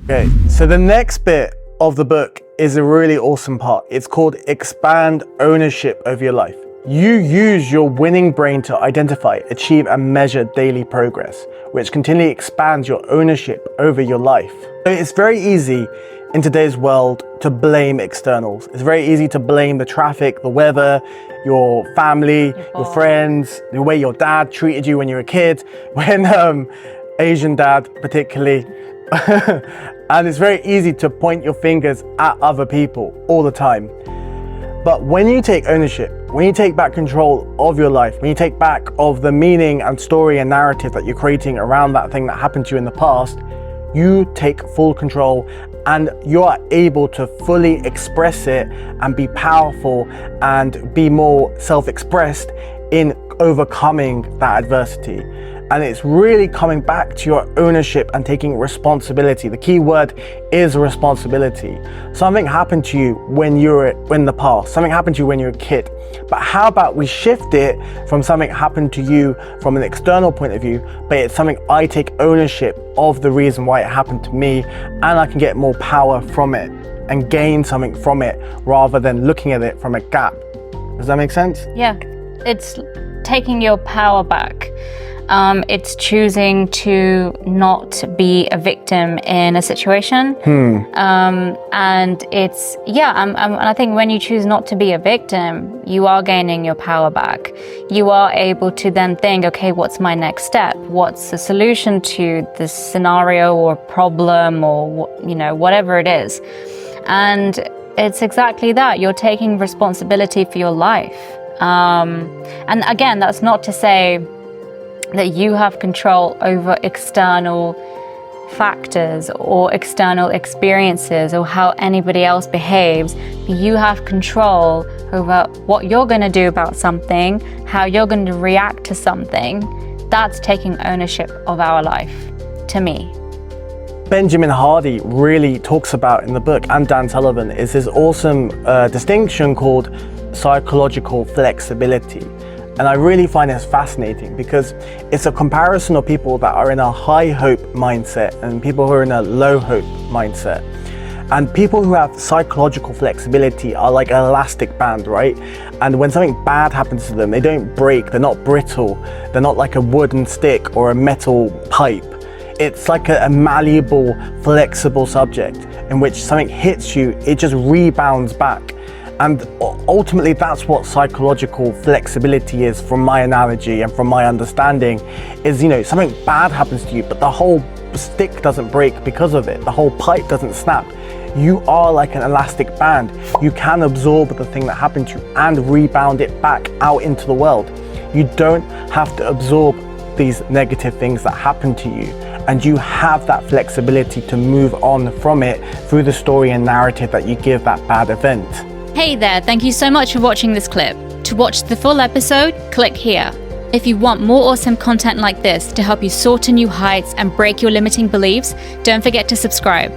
Okay, so the next bit of the book is a really awesome part. It's called Expand Ownership Over Your Life. You use your winning brain to identify, achieve, and measure daily progress, which continually expands your ownership over your life. So it's very easy in today's world to blame externals. It's very easy to blame the traffic, the weather, your family, your friends, the way your dad treated you when you were a kid, when Asian dad particularly. And it's very easy to point your fingers at other people all the time. But when you take ownership, when you take back control of your life, when you take back of the meaning and story and narrative that you're creating around that thing that happened to you in the past, you take full control and you are able to fully express it and be powerful and be more self-expressed in overcoming that adversity. And it's really coming back to your ownership and taking responsibility. The key word is responsibility. Something happened to you when you were in the past. Something happened to you when you were a kid. But how about we shift it from something happened to you from an external point of view, but it's something I take ownership of the reason why it happened to me, and I can get more power from it and gain something from it rather than looking at it from a gap. Does that make sense? Yeah, it's taking your power back. It's choosing to not be a victim in a situation. And it's, and I think when you choose not to be a victim, you are gaining your power back. You are able to then think, okay, what's my next step? What's the solution to this scenario or problem or, whatever it is. And it's exactly that. You're taking responsibility for your life. And again, that's not to say that you have control over external factors or external experiences or how anybody else behaves. You have control over what you're going to do about something, how you're going to react to something. That's taking ownership of our life, to me. Benjamin Hardy really talks about in the book, and Dan Sullivan, is this awesome distinction called psychological flexibility. And I really find this fascinating because it's a comparison of people that are in a high hope mindset and people who are in a low hope mindset. And people who have psychological flexibility are like an elastic band, right? And when something bad happens to them, they don't break, they're not brittle, they're not like a wooden stick or a metal pipe. It's like a malleable, flexible subject in which something hits you, it just rebounds back. And ultimately, that's what psychological flexibility is, from my analogy and from my understanding, is, something bad happens to you, but the whole stick doesn't break because of it. The whole pipe doesn't snap. You are like an elastic band. You can absorb the thing that happened to you and rebound it back out into the world. You don't have to absorb these negative things that happen to you. And you have that flexibility to move on from it through the story and narrative that you give that bad event. Hey there, thank you so much for watching this clip. To watch the full episode, click here. If you want more awesome content like this to help you soar to new heights and break your limiting beliefs, don't forget to subscribe.